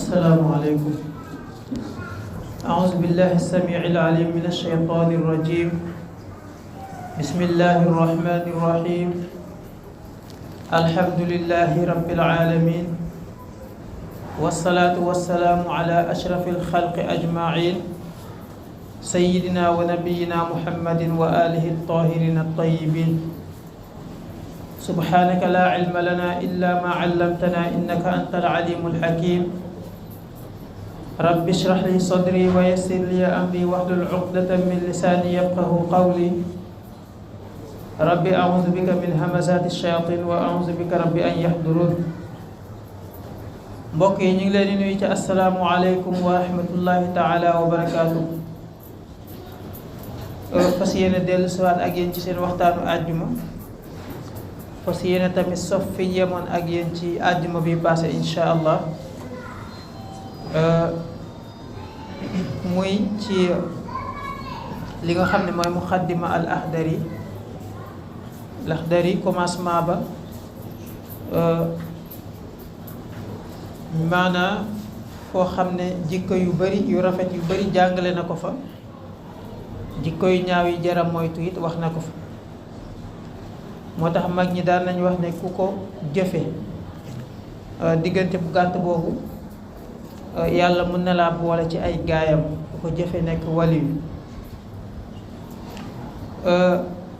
السلام عليكم. أعوذ بالله السميع العليم من الشيطان الرجيم. بسم الله الرحمن الرحيم. الحمد لله رب العالمين، والصلاة والسلام على أشرف الخلق أجمعين، سيدنا ونبينا محمد وآله الطاهرين الطيبين. سبحانك لا علم لنا إلا ما علمتنا إنك أنت العليم الحكيم. رب اشرح لي صدري ويسر لي أمري واحلل عقدة من لساني يفقه قولي. رب أعوذ بك من همزات الشياطين وأعوذ بك رب أن يحضرون. mbokk yi ñu ngi leen di nuyu ci assalaamu aleykum wa rahmatullahi taala wa barakaatu. fas yéene dellu siwaat ak yéen ci seen waxtaanu àjjuma. fas yéene tamit sof fi yemoon ak yéen ci àjjuma bi passé insha allah. muy ci li nga xam ne mooy muqaddima al Laxdari commencement ba maanaa foo xam ne jikko yu bari yu rafet yu bari jàngale na ko fa, jikko yu ñaaw yi jara moytu it wax na ko fa. moo tax mag ñi daan nañ wax ne ku ko jëfe diggante bu gàtt boobu yàlla mën na laa boole ci ay gaayam, ku ko jëfe nekk waliyu.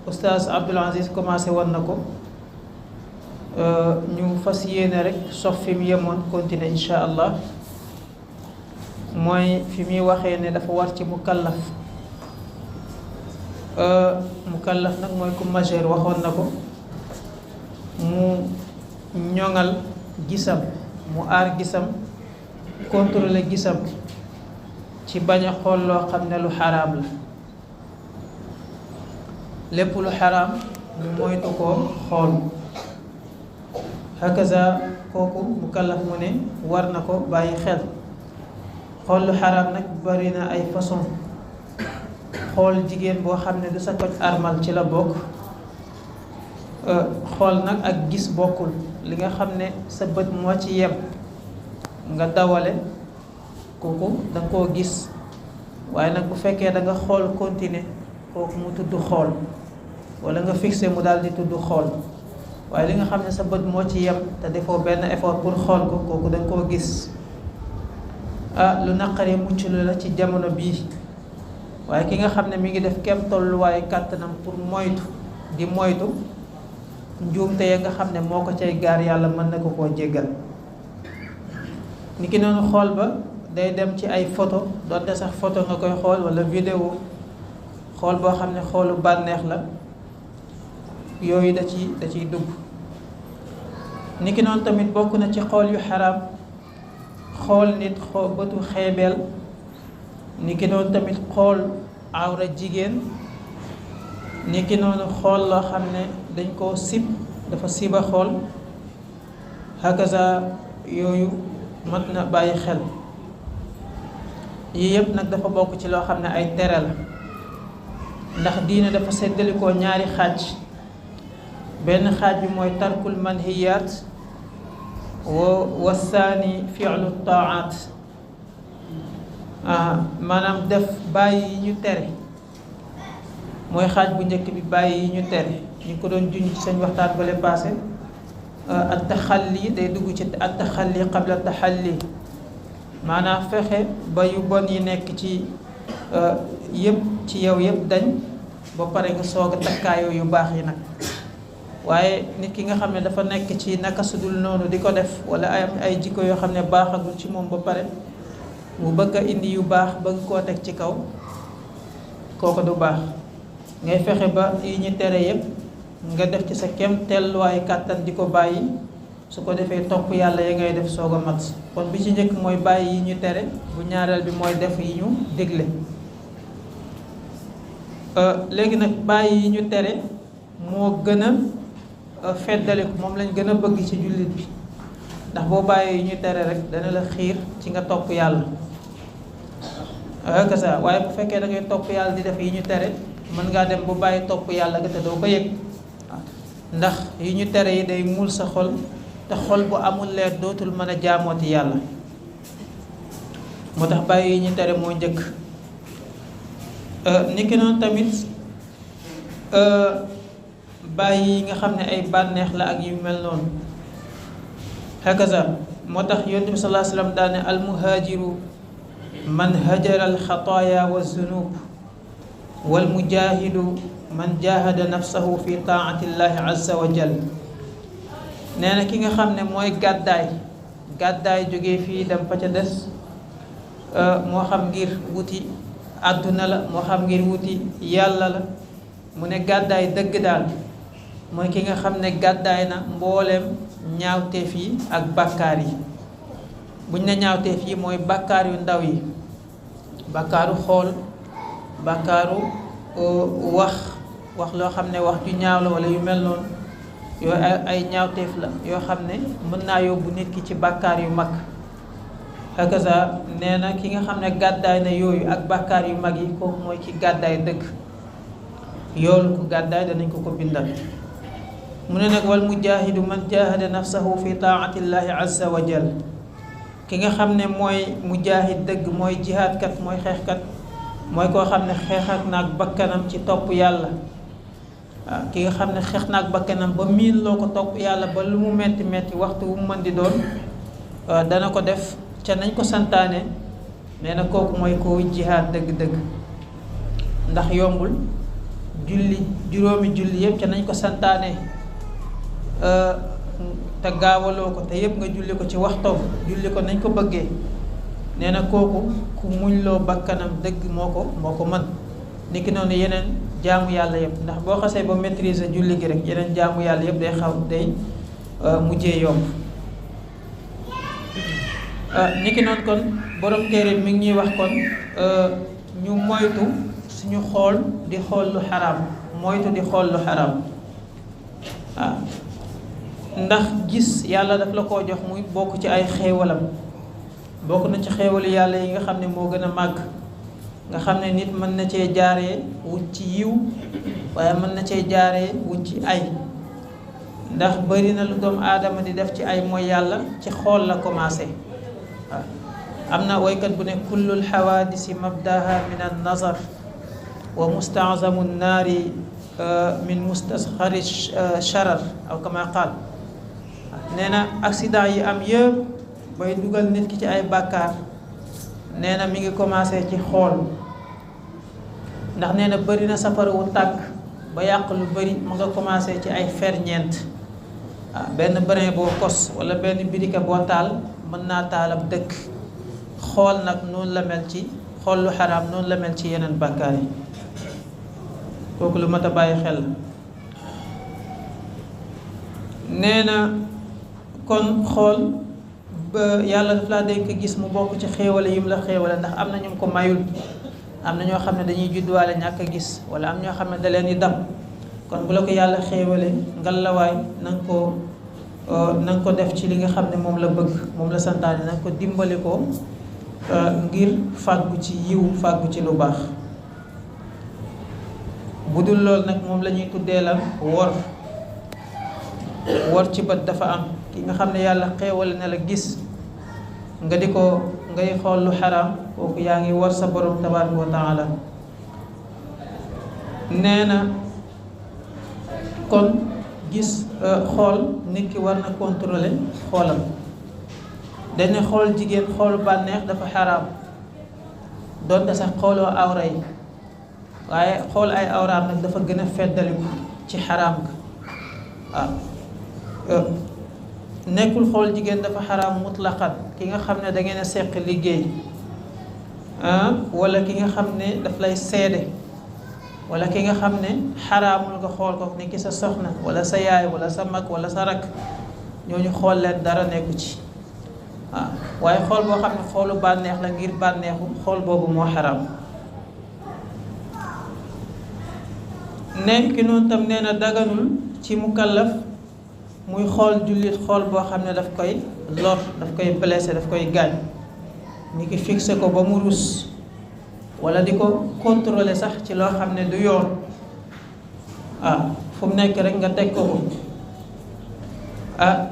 Oustaz Abdoul Aziz commencé woon na ko, ñu fas yéene rek sof fi mu yemoon continuer insha allah. mooy fi muy waxee ne dafa war ci mukallaf. Mukallaf nag mooy ku majeur, waxoon na ko, mu ñoŋal gisam, mu aar gisam, contrôler gisam ci bañ a xool loo xam ne lu xaraam la. lépp lu xaraam ñu moytu koo xool. hakaza kooku mukallaf mu ne war na ko bàyyi xel. xool lu xaraam nag bari na ay façon. xool jigéen boo xam ne du sa koj armal ci la bokk. xool nag ak gis bokkul. li nga xam ne sa bët moo ci yem nga dawale kooku da nga koo gis, waaye nag bu fekkee da nga xool continuer kooku mu tudd xool, wala nga fixé mu daal di tudd xool. waaye li nga xam ne sa bët moo ci yem te defoo benn effort pour xool ko, kooku da nga koo gis. lu naqaree mucc la ci jamono bii, waaye ki nga xam ne mi ngi def kem tolluwaayu kàttanam pour moytu di moytu njuumte ya nga xam ne moo ko cay gaar, yàlla mën na ko koo jéggal. ni ki noonu xool ba day dem ci ay photo, doonte sax photo nga koy xool wala vidéo, xool boo xam ne xoolu bànneex la, yooyu da ciy dugg. ni ki noonu tamit bokk na ci xool yu xaraam xool nit xool bëtu xeebeel. ni ki noonu tamit xool awra jigéen. ni ki noonu xool loo xam ne dañ koo sib, dafa siba xool. hakaza yooyu mat na bàyyi xel. yii yëpp nag dafa bokk ci loo xam ne ay tere la, ndax diine dafa seddalikoo ñaari xaaj. benn xaaj bi mooy tarkul manhiyaat wa saani fi'lu taa'aat. maanaam def bàyyi yi ñu tere mooy xaaj bu njëkk bi, bàyyi yi ñu tere. ñu ko doon junj ci seen waxtaan bale passé. at taxalli day dugg ci at taxalli qabla taxalli, maanaam fexe ba yu bon yi nekk ci yëpp ci yow yëpp dañ ba pare nga soog a takkaayoo yu baax yi nag. waaye nit ki nga xam ne dafa nekk ci naka sudul noonu di ko def, wala ay jikko yoo xam ne baaxagul ci moom ba pare mu bëgg a indi yu baax bëgg koo teg ci kaw, kooku du baax. ngay fexe ba yi ñu tere yëpp nga def ci sa kem telluwaayu kàttan di ko bàyyi, su ko defee topp yàlla ya ngay def soog a mat. kon bi ci njëkk mooy bàyyi yi ñu tere, bu ñaareel bi mooy def yi ñu digle. léegi nag bàyyi yi ñu tere moo gën a feddaliku, moom lañ gën a bëgg ci jullit bi, ndax boo bàyyi yi ñu tere rek dana la xiir ci nga topp yàlla. kasa waaye bu fekkee da ngay topp yàlla di def yi ñu tere, mën ngaa dem bu bàyyi topp yàlla ga te doo ko yëg. ndax yi ñu tere yi day muul sa xol, te xol bu amul leer dootul mën a jaamooti yàlla. moo tax bàyyi yi ñu tere moo njëkk. niki noonu tamit bàyyi yi nga xam ne ay bànneex la ak yu mel noonu hakaza moo tax yonent bi sallallahu alayhi wa sallam daane al muhaajiru man hajara al xataaya wa zunub wal mujaahidu man jaahada nafsahu fi taati llahi azza wa jal. nee na ki nga xam ne mooy gàddaay jógee fii dem fa ca des, moo xam ngir wuti àdduna la moo xam ngir wuti yàlla la, mu ne gàddaay dëgg daal mooy ki nga xam ne gàddaay na mbooleem ñaawteef yi ak bàkkaar yi. buñ ne ñaawteef yi mooy bàkkaar yu ndaw yi, bàkkaaru xool, bàkkaaru wax loo xam ne wax ju ñaaw la wala yu mel noonu, yooyu ay ñaawteef la yoo xam ne mën naa yóbbu nit ki ci bàkkaar yu mag. hakaza nee na ki nga xam ne gàddaay na yooyu ak bàkkaar yu mag yi, kooku mooy ki gàddaay dëgg, yoolu ko gàddaay danañ ko bindal. mu ne nag wal mujaahidu man jaahada nafsahu fi taati llahi azza wa jal. ki nga xam ne mooy mujaahid dëgg mooy jihaadkat, mooy xeexkat, mooy koo xam ne xeexak naag bakkanam ci topp yàlla. waaw ki nga xam ne xeex naag bakkanam ba miin loo ko topp yàlla ba lu mu metti metti waxtu wu mu mën di doon dana ko def ca nañ ko santaane. nee na kooku mooy ko jihaad dëgg-dëgg, ndax yombul juróomi julli yëpp ca nañ ko santaane te gaawaloo ko te yëpp nga julli ko ci waxtoom, julli ko nañ ko bëggee. nee na kooku ku muñ loo bakkanam dëgg moo ko mën. niki noonu yeneen jaamu yàlla yëpp, ndax boo xasee ba maîtriser julli gi rek yeneen jaamu yàlla yëpp day mujjee yomb. niki noonu kon borom téere mi ngi ñuy wax kon ñu moytu suñu xool di xool lu xaraam, moytu di xool lu xaraam. waaw ndax gis yàlla daf la koo jox muy bokk ci ay xéewalam, bokk na ci xéewalu yàlla yi nga xam ne moo gën a màgg, nga xam ne nit mën na cee jaaree wut ci yiw, waaye mën na cee jaaree wut ci ay. ndax bari na lu doomu aadama di def ci ay mooy yàlla ci xool la commencé. waaw am na woykat bu ne kullul xawaadisi mabdaha min an nazar wa mustaazamu naari min mustasxari charar aw kama qaal. nee na accident yi am yëpp bay dugal nit ki ci ay bàkkaar, nee na mi ngi commencé ci xool. ndax nee na bëri na safara wu tàkk ba yàq lu bëri mu nga commencé ci ay ferñeent. benn brin boo kos wala benn birika boo taal mën naa taal ab dëkk. xool nag noonu la mel ci xool lu xaraam, noonu la mel ci yeneen bàkkaar yi. kooku lu mat a bàyyi xel la. nee na kon xool ba yàlla daf laa dénk gis mu bokk ci xéewale yim la xéewale, ndax am na ñu ko mayul. am na ñoo xam ne dañuy judduwaale ñàkk a gis, wala am ñoo xam ne da leen di dam. kon bu la ko yàlla xéewale ngalawaay na nga ko def ci li nga xam ne moom la bëgg, moom la santaane, na nga ko dimbali ko ngir fàggu ci yiw, fàggu ci lu baax. bu dul loolu nag moom la ñuy tuddee la wor ci bët dafa am. ki nga xam ne yàlla xéewale na la gis nga di ko ngay xool lu xaraam, kooku yaa ngi war sa borom tabaaraka wa taala. nee na kon gis xool nit ki war na contrôler xoolam. dañ ne xool jigéen xoolu bànneex dafa xaraam, donte sax xooloo awra yi, waaye xool ay awraam nag dafa gën a feddaliku ci xaraam ga. waaw nekkul xool jigéen dafa xaraam mutlaqan ki nga xam ne da ngeen a seq liggéey, wala ki nga xam ne daf lay seede, wala ki nga xam ne xaraamul nga xool ko ni ki sa soxna wala sa yaay wala sa mag wala sa rak, ñooñu xool leen dara nekku ci. waaye xool boo xam ne xoolu bànneex la ngir bànneexu, xool boobu moo xaraam. ne ki noonu tam nee na daganul ci mukallaf muy xool jullit xool boo xam ne daf koy lor, daf koy blessé, daf koy gaañ. ni ki fixé ko ba mu rus, wala di ko contrôler sax ci loo xam ne du yoon. fu mu nekk rek nga teg ko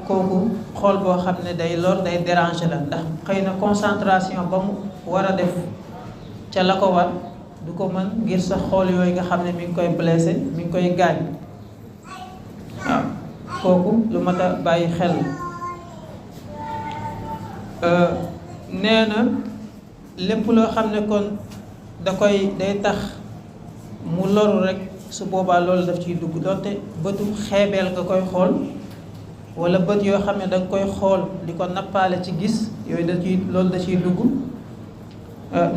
kooku xool boo xam ne day lor, day déranger la, ndax xëy na concentration ba mu war a def ca la ko war du ko mën ngir sa xool yooyu nga xam ne mi ngi koy blessé mi ngi koy gaañ. waaw kooku lu mat a bàyyi xel nee na lépp loo xam ne kon day tax mu loru rek su boobaa loolu daf ciy dugg donte bëtu xeebeel nga koy xool wala bët yoo xam ne da nga koy xool di ko nappaale ci gis yooyu loolu da ciy dugg.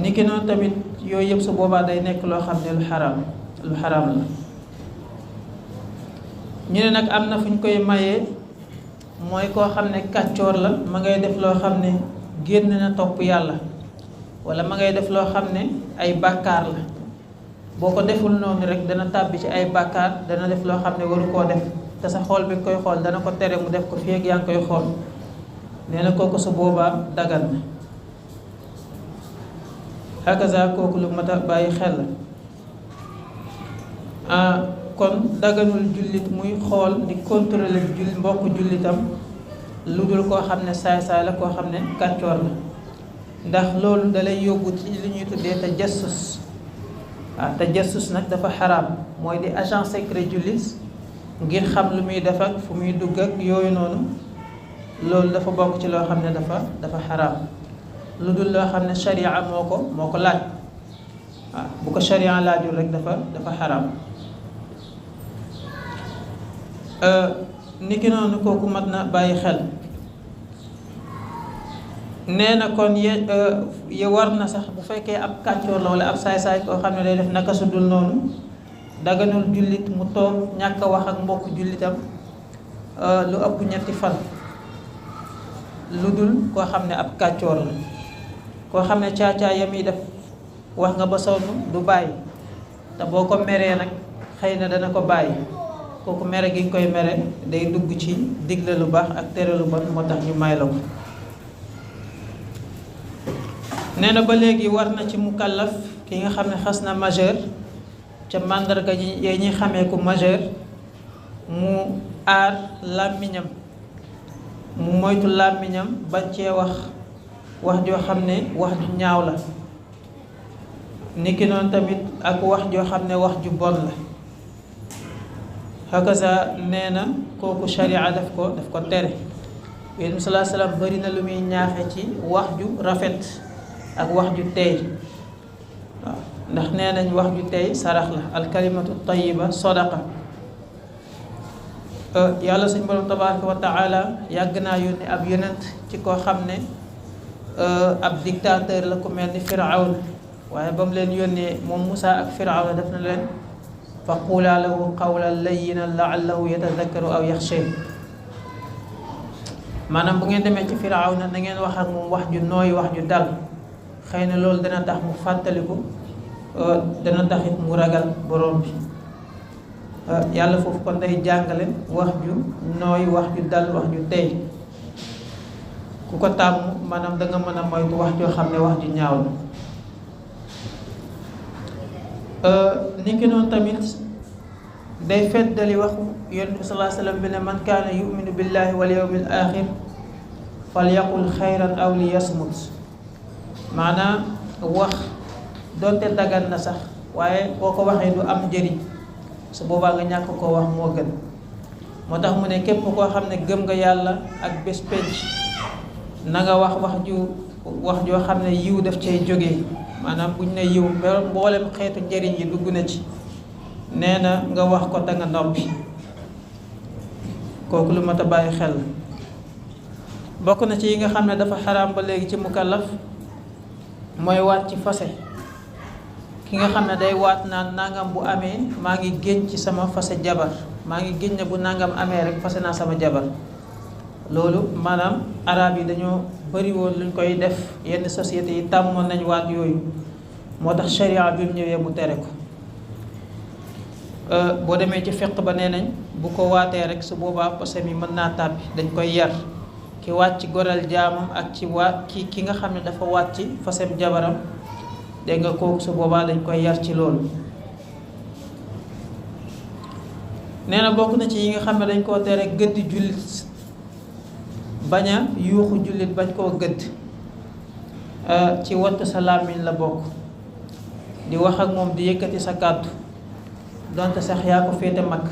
niki noonu tamit yooyu yëpp su boobaa day nekk loo xam ne lu xaraam la. ñu ne nag am na fu ñu koy mayee mooy koo xam ne kàccoor la ma ngay def loo xam ne génn na topp yàlla wala ma ngay def loo xam ne ay bàkkaar la boo ko deful noonu rek dana tàbbi ci ay bàkkaar dana def loo xam ne waru koo def te sa xool bi nga koy xool dana ko tere mu def ko fii ak yaa ngi koy xool nee na kooku su boobaa dagan na. hakaza kooku lu mat a bàyyi xel la. kon daganul jullit muy xool di contrôler mbokk jullitam lu dul koo xam ne saay-saay la koo xam ne kàccoor la ndax loolu dalay yóbbu ci li ñuy tuddee tajassus. tajassus nag dafa xaraam mooy di agent secret jullit ngir xam lu muy def ak fu muy dugg ak yooyu noonu loolu dafa bokk ci loo xam ne dafa xaraam lu dul loo xam ne sharia moo ko laaj. bu ko sharia laajul rek dafa xaraam. niki noonu kooku mat na bàyyi xel. nee na kon ye war na sax bu fekkee ab kàccoor la wala ab saay-saay koo xam ne day def naka su dul noonu daganul jullit mu toog ñàkk a wax ak mbokk jullitam lu ëpp ñetti fan lu dul koo xam ne ab kàccoor la koo xam ne caacaa ya muy def wax nga ba sonn du bàyyi te boo ko meree nag xëy na dana ko bàyyi kooku mere gi nga koy mere day dugg ci digle lu baax ak tere lu bon moo tax ñu may la ko. nee na ba léegi war na ci mukallaf ki nga xam ne xas na majeur ca màndarga yi ñuy xamee ku majeur mu aar làmmiñam mu moytu làmmiñam bañ cee wax joo xam ne wax ju ñaaw la niki noonu tamit ak wax joo xam ne wax ju bon la. hakaza nee na kooku sharia daf ko tere. Yonent bi sallallahu alayhi wasallam bari na lu muy ñaaxe ci wax ju rafet ak wax ju teey waaw ndax nee nañ wax ju teey sarax la alkalimatu tayyiba sadaqa. yàlla suñ borom tabaraka wa taala yàgg naa yónni ab yonent ci koo xam ne ab dictateur la ku mel ni Firawna waaye ba mu leen yónnee moom Musaa ak Firawna def na leen fa quulaa lahu qawlan layyinan la'allahu yatadakkaru aw yaxsha. maanaam bu ngeen demee ci Firawna na ngeen wax ak moom wax ju nooy wax ju dal xëy na loolu dana tax mu fàttaliku dana taxit mu ragal borom bi. yàlla foofu kon day jàngale wax ju nooy wax ju dal wax ju tey ku ko tàmm maanaam da nga mën a moytu wax joo xam ne wax ju ñaaw la. ni ki noonu tamit day feddali waxu Yonent bi sallallahu alayhi wa sallam bi ne man kaana yuminu billahi wal yawmil axir falyaqul xayran aw liyasmut. maanaam wax doonte dagan na sax waaye boo ko waxee du am njëriñ su boobaa nga ñàkk koo wax moo gën. moo tax mu ne képp koo xam ne gëm nga yàlla ak bés penc na nga wax wax joo xam ne yiw daf cay jógee. maanaam buñ ne yiw mboolem xeetu njëriñ yi dugg na ci nee na nga wax ko te nga noppi kooku lu mat a bàyyi xel. bokk na ci yi nga xam ne dafa xaraam ba léegi ci mukallaf mooy waat ci fase. ki nga xam ne day waat naan nangam bu amee maa ngi génn ci sama fase jabar maa ngi génn ne bu nangam amee rek fase naa sama jabar. loolu maanaam arab yi dañoo bari woon luñ koy def yenn sociétés yi tàmmoon nañ waat yooyu moo tax sharia bi mu ñëwee mu tere ko. boo demee ci fiqh ba nee nañ bu ko waatee rek su boobaa fase mi mën naa tàbbi dañ koy yar ki waat ci goral jaamam ak ci waat ki nga xam ne dafa waat ci fasem jabaram dégg nga kooku su boobaa dañ koy yar ci loolu. nee na bokk na ci yi nga xam ne dañ koo tere gëdd jullit bañ a yuuxu jullit bañ koo gëdd. ci wattu sa làmmiñ la bokk. di wax ak moom di yëkkati sa kàddu donte sax yaa ko féete mag,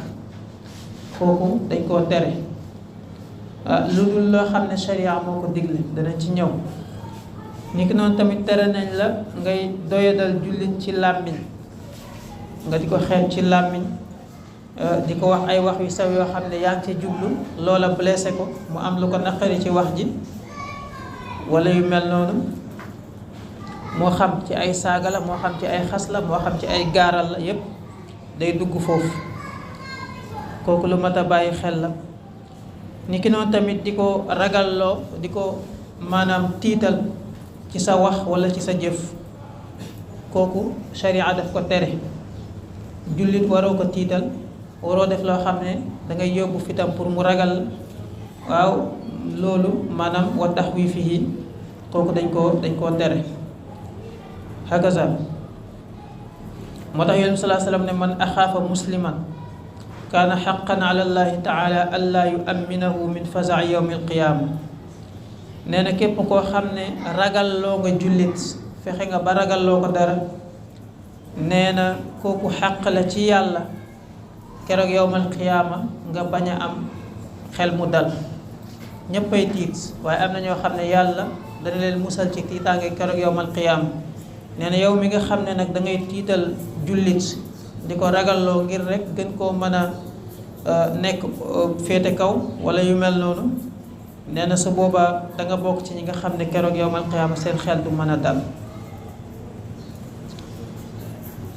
kooku dañ koo tere. lu dul loo xam ne sharia moo ko digle danañ ci ñëw. ni ki noonu tamit tere nañ la ngay doyadal jullit ci làmmiñ, nga di ko xeeb ci làmmiñ, di ko wax ay wax yu sew yoo xam ne yaa ngi ci jublu loola blessé ko, mu am lu ko naqari ci wax ji wala yu mel noonu, moo xam ci ay saaga la, moo xam ci ay xas la, moo xam ci ay gaaral la, yépp day dugg foofu. kooku lu mat a bàyyi xel la. ni ki noonu tamit di ko ragalloo, di ko maanaam tiital ci sa wax wala ci sa jëf, kooku sharia daf ko tere. jullit waroo ko tiital, waroo def loo xam ne dangay yóbbu fitam pour mu ragal. waaw loolu maanaam wa taxwiifihi, kooku dañ koo tere. hakaza moo tax yonent bi salaa sallam ne man axaafa musliman kaana xaqan ala llahi taala allaa yuaminahu min fazaci yowmi alqiyaama. nee na képp koo xam ne ragalloo nga jullit, fexe nga ba ragalloo ko dara, nee na kooku xaq la ci yàlla keroog yowmal qiyaama nga bañ a am xel mu dal. ñëppay tiit, waaye am na ñoo xam ne yàlla dana leen musal ci tiitaange keroog yowmal qiyaama. nee na yow mi nga xam ne nag da ngay tiital jullit di ko ragalloo ngir rek gën koo mën a nekk féete kaw wala yu mel noonu, nee na su boobaa da nga bokk ci ñi nga xam ne keroog yowmal qiyaama seen xel du mën a dal.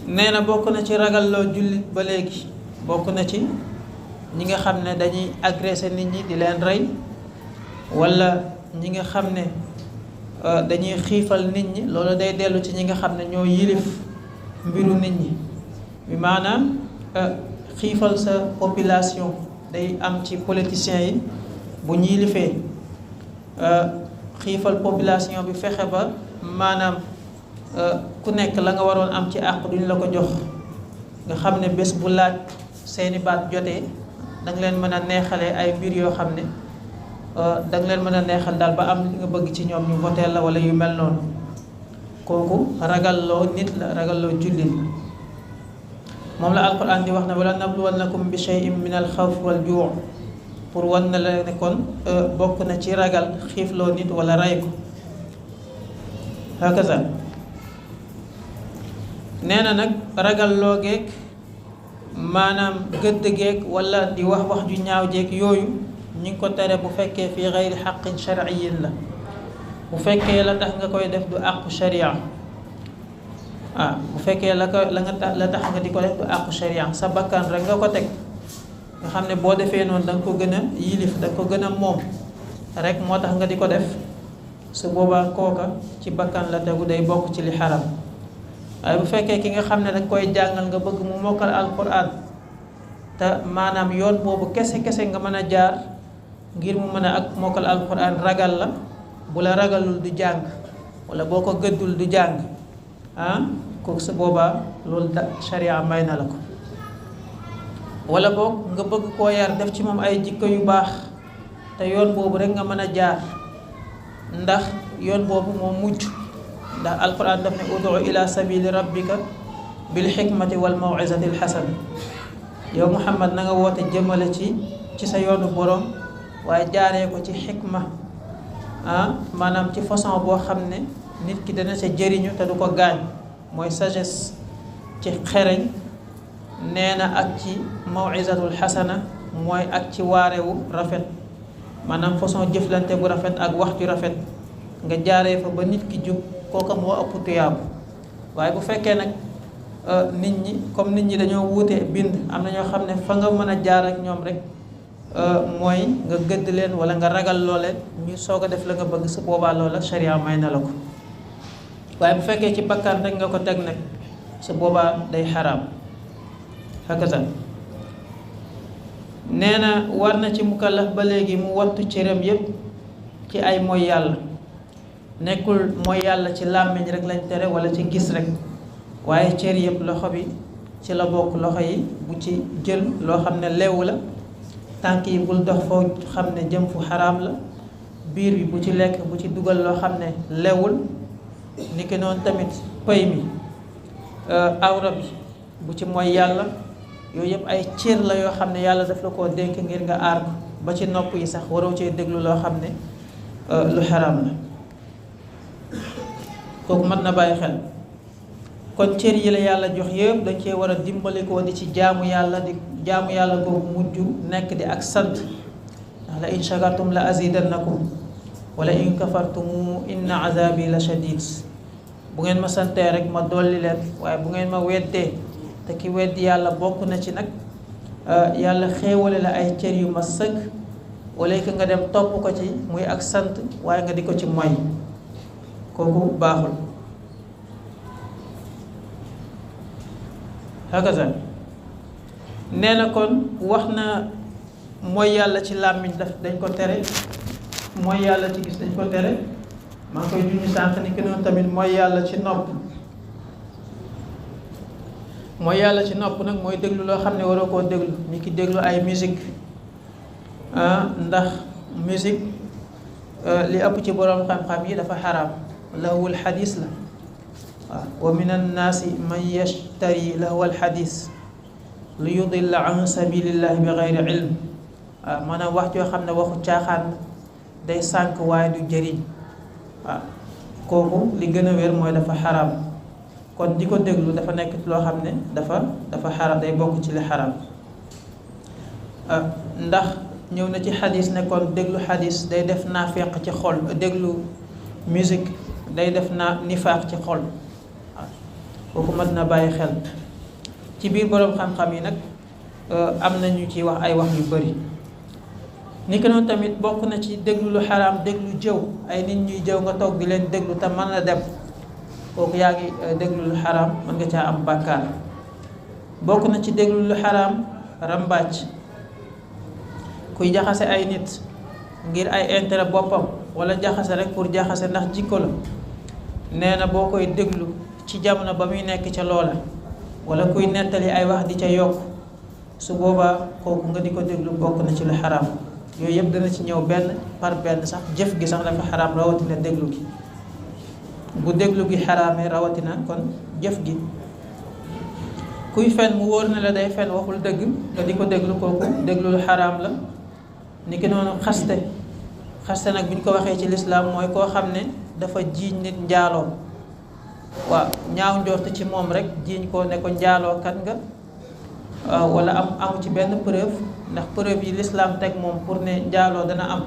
nee na bokk na ci ragalloo jullit ba léegi, bokk na ci ñi nga xam ne dañuy agressé nit ñi di leen rey, wala ñi nga xam ne dañuy xiifal nit ñi. loolu day dellu ci ñi nga xam ne ñoo yilif mbiru nit ñi, bi maanaam xiifal sa population day am ci politiciens yi. bu ñu yilifee xiifal population bi, fexe ba maanaam ku nekk la nga waroon am ci àq duñ la ko jox, nga xam ne bés bu laaj seeni baat jotee danga leen mën a neexalee ay mbir yoo xam ne danga leen mën a neexal daal ba am li nga bëgg ci ñoom ñu voteel la wala yu mel noonu. kooku ragalloo nit la, ragalloo jullit. moom la alquran di wax ne wala nabluwannakum bi shay'in min al xawfi wal juu', pour wan na la ne kon bokk na ci ragal xiifloo nit wala ray ko. hakaza nee na nag ragalloo geeg maanaam gëdd geeg wala di wax ju ñaaw jeeg yooyu ñi ngi ko tere bu fekkee fii gayri xaqin sharciyin la. bu fekkee la tax nga koy def du àqu sharia, bu fekkee la tax nga di ko def du àqu sharia, sa bakkan rek nga ko teg, nga xam ne boo defee noonu da nga ko gën a yilif, da nga ko gën a moom rek moo tax nga di ko def, su boobaa kooka ci bakkan la tegu, day bokk ci li xaram. waaye bu fekkee ki nga xam ne da nga koy jàngal nga bëgg mu mokkal alquran, te maanaam yoon boobu kese nga mën a jaar ngir mu mën a ak mokkal alquran, ragal la. bu la ragalul du jàng, wala boo ko gëddul du jàng, kooku su boobaa loolu sharia may na la ko. wala boog nga bëgg koo yar, def ci moom ay jikko yu baax, te yoon boobu rek nga mën a jaar, ndax yoon boobu moo mujj. ndax alquran daf ne udu ila sabili rabbika bil xikmati wal mawizati al xasana. yow Muhammad na nga woote jëmale ci sa yoonu borom, waaye jaaree ko ci xikma, maanaam ci façon boo xam ne nit ki dana sa jëriñu te du ko gaañ, mooy sagesse, ci xereñ. nee na ak ci mawizatul xasana, mooy ak ci waarewu rafet, maanaam façon jëflante bu rafet ak wax ju rafet, nga jaaree fa ba nit ki jub, kooka moo ëpp tuyaabu. waaye bu fekkee nag nit ñi comme nit ñi dañoo wuute bind, am na ñoo xam ne fa nga mën a jaar ak ñoom rek mooy nga gëdd leen wala nga ragal loo leen ñu soog a def la nga bëgg, su boobaa loola sharia may na la ko. waaye bu fekkee ci bakkan rek nga ko teg nag, su boobaa day xaraam. hakaza nee na war na ci mukallaf ba léegi mu wattu cëram yépp ci ay mooy yàlla. nekkul mooy yàlla ci làmmiñ rek lañ tere wala ci gis rek, waaye cër yëpp loxo bi ci la bokk. loxo yi bu ci jël loo xam ne leewu la, tànk yi bul dox foo xam ne jëm fu xaraam la, biir bi bu ci lekk, bu ci dugal loo xam ne lewul, niki noonu tamit pëy mi awra bi bu ci mooy yàlla, yooyu yëpp ay cër la yoo xam ne yàlla daf la koo dénk ngir nga aar ko. ba ci nopp yi sax waroo cee déglu loo xam ne lu xaraam la, kooku mën na bàyyi xel. kon cër yi la yàlla jox yëpp dañ cee war a dimbali ko di ci jaamu yàlla, di jaamu yàlla googu mujj nekk di ak sant, ndax la in shakartum la azidannakum wala in kafartum inna azabi la shadid. bu ngeen ma santee rek ma dolli leen, waaye bu ngeen ma weddee, te ki weddi yàlla bokk na ci nag yàlla xéewale la ay cër yu ma sëkk, wala que nga dem topp ko ci muy ak sant waaye nga di ko ci moy, kooku baaxul. hakaza nee na kon wax na mooy yàlla ci làmmiñ dañ ko tere, mooy yàlla ci gis dañ ko tere. maa ngi koy junj sànq ni ki noonu tamit mooy yàlla ci nopp. mooy yàlla ci nopp nag mooy déglu loo xam ne waroo koo déglu, ni ki déglu ay musique ndax musique li ëpp ci boroom xam-xam yi dafa xaraam, lahwul xadis la. waaw wa min annaasi man yashtari lahwal xadis li yudilla an sabilillahi bi gayri ilm. waaw maanaam wax joo xam ne waxu caaxaan day sànq waaye du jëriñ. waaw kooku li gën a wér mooy dafa xaraam, kon di ko déglu dafa nekk loo xam ne dafa xaraam, day bokk ci li xaraam. ndax ñëw na ci xadis ne kon déglu xadis day def naafeq ci xol, déglu musique day def nifaaq ci xol. waaw kooku mën na bàyyi xel. ci biir boroom xam-xam yi nag am na ñu ci wax ay wax yu bari. ni ko noonu tamit bokk na ci déglu lu xaraam, déglu jëw, ay nit ñuy jëw nga toog di leen déglu te mën na dem, kooku yaa ngi déglu lu xaraam, mën nga caa am bàkkaar. bokk na ci déglu lu xaraam rambàcc, kuy jaxase ay nit ngir ay intérêt boppam wala jaxase rek pour jaxase ndax jikko la. nee na boo koy déglu ci jamono ba muy nekk ca loola, wala kuy nettali ay wax di ca yokk, su boobaa kooku nga di ko déglu bokk na ci lu xaraam. yooyu yëpp dana ci ñëw benn par benn, sax jëf gi sax dafa xaraam rawatina déglu gi. bu déglu gi xaraamee rawatina kon jëf gi. kuy fen mu wóor na la day fen waxul dëgg nga di ko déglu, kooku déglu lu xaraam la. ni ki noonu xaste nag bi ñu ko waxee ci lislaam mooy koo xam ne dafa jiiñ nit njaaloo. waaw ñaaw njort ci moom rek jiiñ ko ne ko njaaloo kat nga, wala amu ci benn preuve, ndax preuve yi lislaam teg moom pour ne njaaloo dana am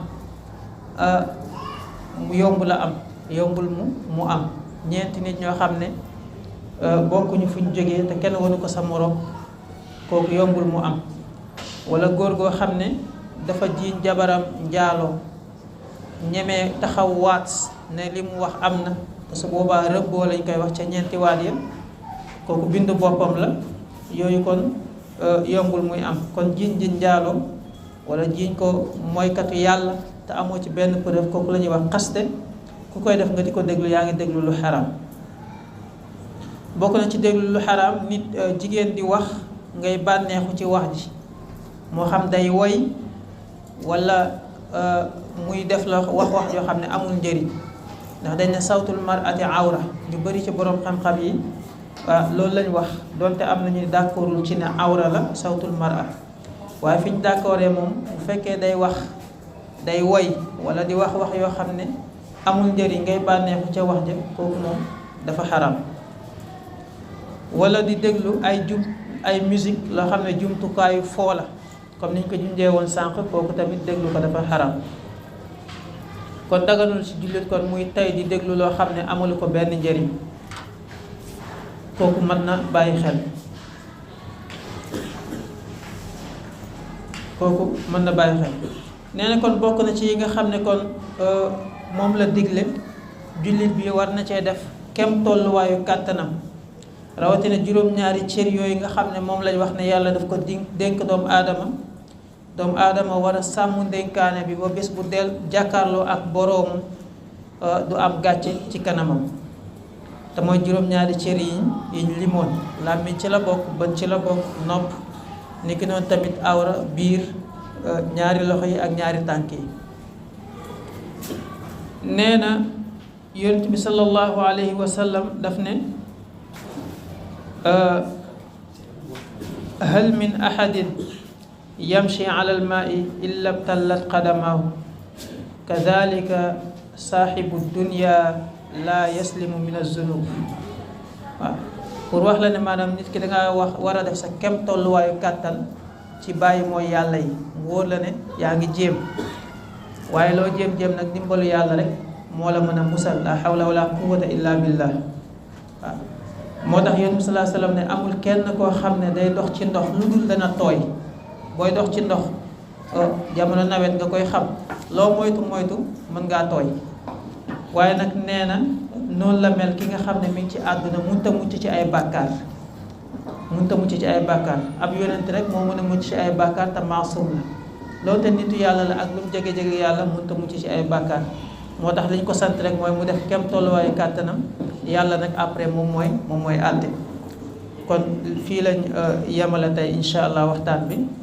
mu yomb la am, yombul mu am. ñeenti nit ñoo xam ne bokkuñu fu ñu jógee te kenn wanu ko sa morom, kooku yombul mu am. wala góor goo xam ne dafa jiiñ jabaram njaaloo, ñemee taxaw waat ne li mu wax am na, te su boobaa rëbboo lañ koy wax ca ñeenti waat ya, kooku bindu boppam la. yooyu kon yombul muy am. kon jiiñ njaaloo wala jiiñ ko mooykatu yàlla te amoo ci benn preuve, kooku la ñuy wax xaste. ku koy def nga di ko déglu yaa ngi déglu lu xaraam. bokk na ci déglu lu xaraam nit jigéen di wax ngay bànneexu ci wax ji, moo xam day woy wala muy def la wax yoo xam ne amul njëriñ, ndax dañ ne sawtul mar'ati awra. ñu bari ci boroom xam-xam yi loolu lañ wax, donte am nañu d'accordul ci ne awra la sawtul mar'a, waaye fi ñu d'accordee moom bu fekkee day wax, day woy wala di wax yoo xam ne amul njëriñ ngay bànneexu ca wax ja, kooku moom dafa xaraam. wala di déglu ay musique loo xam ne jumtukaayu foo la, comme niñ ko junjee woon sànq, kooku tamit déglu ko dafa xaraam. kon daganul ci jullit kon muy tey di déglu loo xam ne amalu ko benn njëriñ, kooku mën na bàyyi xel. nee na kon bokk na ci yi nga xam ne kon moom la digle, jullit bi war na cee def kem tolluwaayu kàttanam, rawatina juróom-ñaari cër yooyu nga xam ne moom lañ wax ne yàlla daf ko dénk doomu aadama war a sàmm dénkaane bi ba bés bu del jàkkaarloo ak boroomu du am gàcce ci kanamam. te mooy juróom-ñaari cër yiñ limoon. làmmiñ ci la bokk, bët ci la bokk, nopp, niki noonu tamit awra, biir, ñaari loxo yi ak ñaari tànk yi. nee na yonent bi sallallahu alayhi wa sallam daf ne hal min ahadin yamshi ala almaai illa btallat qadamaahu kadalika saaxibu dunya la yaslimu min azunub. waaw pour wax la ne maanaam nit ki danga war a def sa kem tolluwaayu kàttan ci bàyyi mooy yàlla yi mu wóor la ne yaa ngi jéem, waaye loo jéem-jéem nag dimbalu yàlla rek moo la mën a musal. la hawla wala quwwata illa billah. waaw moo tax yonent bi sallallahu alayhi wasallam ne amul kenn koo xam ne day dox ci ndox lu dul dana tooy. booy dox ci ndox jamono nawet nga koy xam, loo moytu mën ngaa tooy. waaye nag nee na noonu la mel ki nga xam ne mi ngi ci àdduna mënut a mucc ci ay bàkkaar. mënut a mucc ci ay bàkkaar ab yonent rek moo mën a mucc ci ay bàkkaar te maasum la. loolu te nitu yàlla la ak lu mu jege-jege yàlla mënut a mucc ci ay bàkkaar. moo tax li ñu ko sant rek mooy mu def kem tolluwaayu kàttanam, yàlla nag après moom mooy àtte. kon fii lañ yemale tey incha allah waxtaan bi.